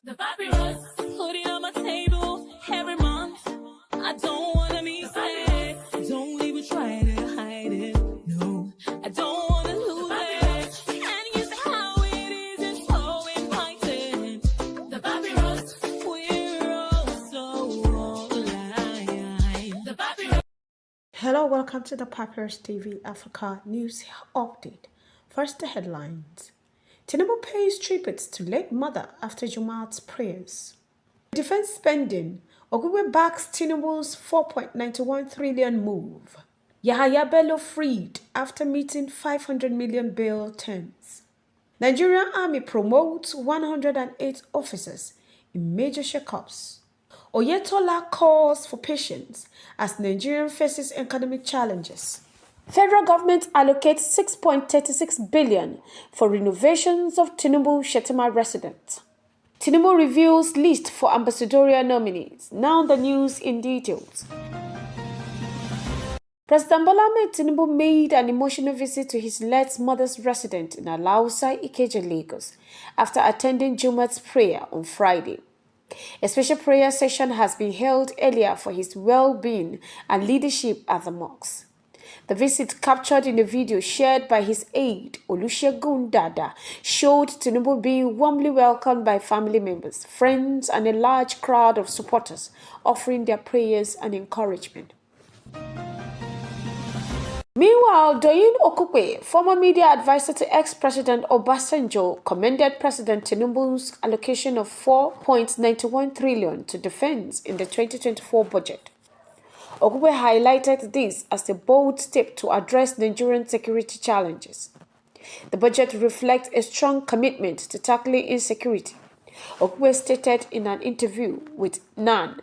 The papyrus, putting on my table every month. I don't wanna be sad. Don't even try to hide it. No, I don't wanna lose it. And you see how it is, it's so inviting. The papyrus, we're all so alive. The papyrus. Hello, welcome to the Papyrus TV Africa News Update. First, the headlines. Tinubu pays tributes to late mother after Jumat's prayers. Defense spending. Ogube backs Tinubu's 4.91 trillion move. Yahaya Bello freed after meeting 500 million bail terms. Nigerian Army promotes 108 officers in major shakeups. Oyetola calls for patience as Nigeria faces economic challenges. Federal government allocates 6.36 billion for renovations of Tinubu Shetima residence. Tinubu reveals list for ambassadorial nominees. Now the news in details. President Bola Ahmed Tinubu made an emotional visit to his late mother's residence in Alausa, Ikeja, Lagos, after attending Jumat's prayer on Friday. A special prayer session has been held earlier for his well-being and leadership at the mosque. The visit, captured in a video shared by his aide, Olusegun Dada, showed Tinubu being warmly welcomed by family members, friends, and a large crowd of supporters, offering their prayers and encouragement. Meanwhile, Doyin Okupe, former media advisor to ex-President Obasanjo, commended President Tinubu's allocation of 4.91 trillion to defense in the 2024 budget. Okupe highlighted this as a bold step to address Nigerian security challenges. The budget reflects a strong commitment to tackling insecurity, Okupe stated in an interview with NAN,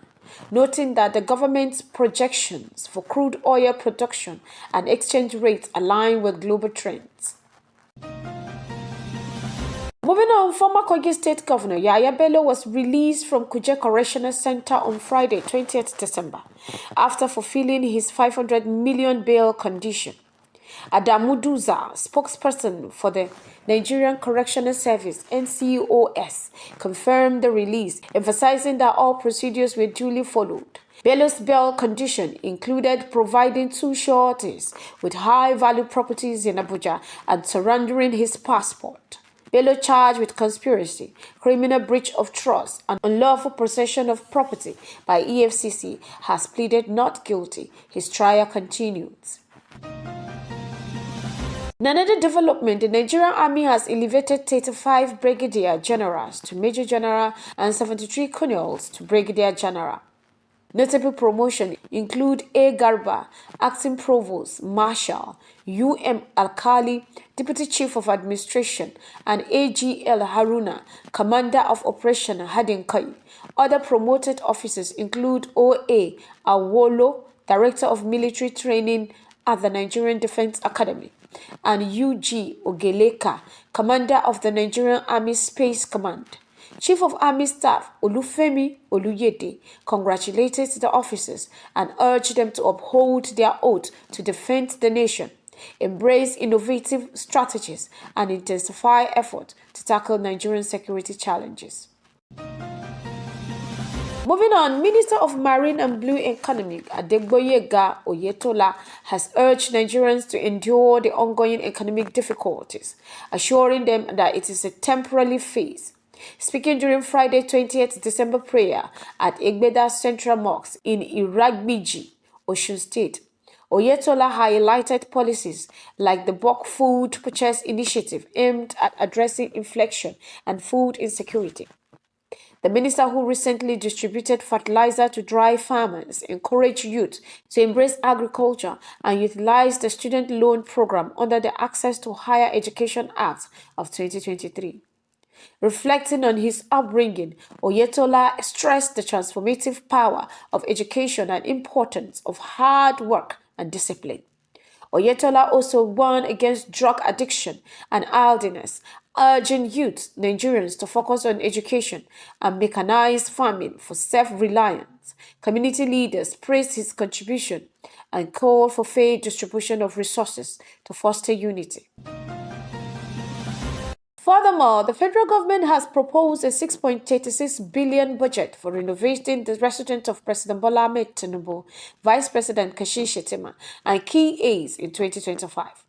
noting that the government's projections for crude oil production and exchange rates align with global trends. Moving on, former Kogi State Governor Yahaya Bello was released from Kuje Correctional Center on Friday, 20th December, after fulfilling his 500 million bail condition. Adamu Duza, spokesperson for the Nigerian Correctional Service (NCOS), confirmed the release, emphasizing that all procedures were duly followed. Bello's bail condition included providing two sureties with high-value properties in Abuja and surrendering his passport. Bello, charged with conspiracy, criminal breach of trust, and unlawful possession of property by EFCC, has pleaded not guilty. His trial continues. In another development, the Nigerian Army has elevated 35 brigadier generals to major general and 73 colonels to brigadier general. Notable promotions include A. Garba, Acting Provost Marshal, U.M. Alkali, Deputy Chief of Administration, and A.G.L. Haruna, Commander of Operation Hadinkai. Other promoted officers include O.A. Awolo, Director of Military Training at the Nigerian Defense Academy, and U.G. Ogeleka, Commander of the Nigerian Army Space Command. Chief of Army Staff Olufemi Oluyede congratulated the officers and urged them to uphold their oath to defend the nation, embrace innovative strategies, and intensify efforts to tackle Nigerian security challenges. Moving on, Minister of Marine and Blue Economy Adegboyega Oyetola has urged Nigerians to endure the ongoing economic difficulties, assuring them that it is a temporary phase. Speaking during Friday 20th December prayer at Egbeda Central Mosque in Iragbiji, Osun State, Oyetola highlighted policies like the bulk food purchase initiative aimed at addressing inflation and food insecurity. The minister, who recently distributed fertilizer to dry farmers, encouraged youth to embrace agriculture and utilize the student loan program under the Access to Higher Education Act of 2023. Reflecting on his upbringing, Oyetola stressed the transformative power of education and importance of hard work and discipline. Oyetola also warned against drug addiction and idleness, urging youth Nigerians to focus on education and mechanized farming for self-reliance. Community leaders praised his contribution and called for fair distribution of resources to foster unity. Furthermore, the federal government has proposed a 6.36 billion budget for renovating the residence of President Bola Ahmed Tinubu, Vice President Kashim Shettima, and key aides in 2025.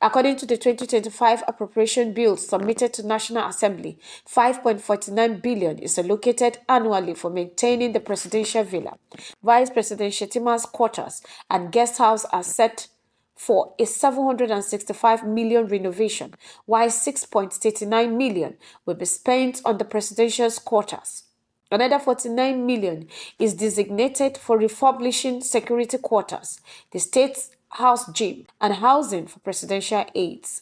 According to the 2025 appropriation bill submitted to National Assembly, 5.49 billion is allocated annually for maintaining the presidential villa. Vice President Shettima's quarters and guest house are set for a 765 million renovation, while 6.39 million will be spent on the presidential's quarters. Another 49 million is designated for refurbishing security quarters, the State House gym, and housing for presidential aides.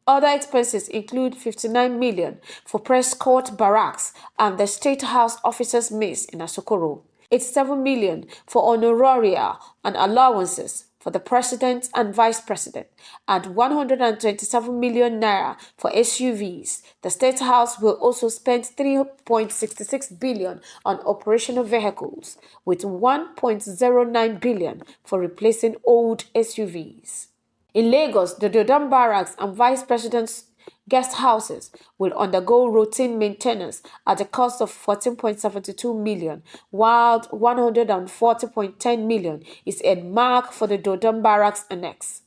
Other expenses include 59 million for Press Court Barracks and the State House Officers' Mess in Asokoro, 87 million for honoraria and allowances for the President and Vice President, and 127 million naira for SUVs. The State House will also spend 3.66 billion on operational vehicles, with 1.09 billion for replacing old SUVs. In Lagos, the Dodon Barracks and Vice President's guest houses will undergo routine maintenance at a cost of 14.72 million, while 140.10 million is earmarked for the Dodon Barracks Annex.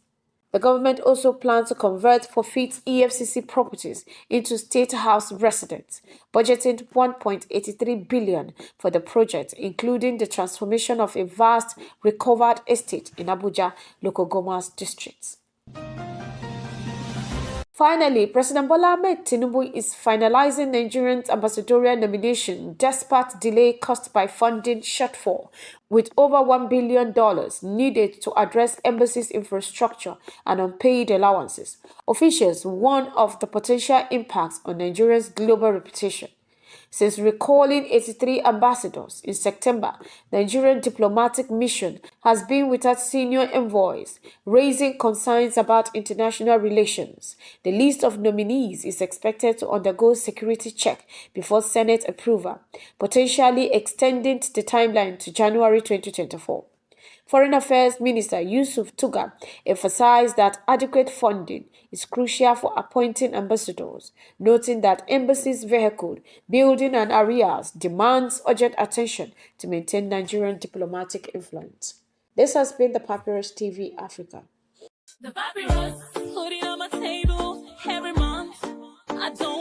The government also plans to convert forfeit EFCC properties into State House residents, budgeting 1.83 billion for the project, including the transformation of a vast recovered estate in Abuja, Local Government District. Finally, President Bola Ahmed Tinubu is finalizing Nigeria's ambassadorial nomination despite delay caused by funding shortfall, with over $1 billion needed to address embassy's infrastructure and unpaid allowances. Officials warn of the potential impacts on Nigeria's global reputation. Since recalling 83 ambassadors in September, the Nigerian diplomatic mission has been without senior envoys, raising concerns about international relations. The list of nominees is expected to undergo security check before Senate approval, potentially extending the timeline to January 2024. Foreign Affairs Minister Yusuf Tuga emphasized that adequate funding is crucial for appointing ambassadors, noting that embassies' vehicle, building and areas demands urgent attention to maintain Nigerian diplomatic influence. This has been the Papyrus TV Africa. The papyrus, put it on my table every month. I don't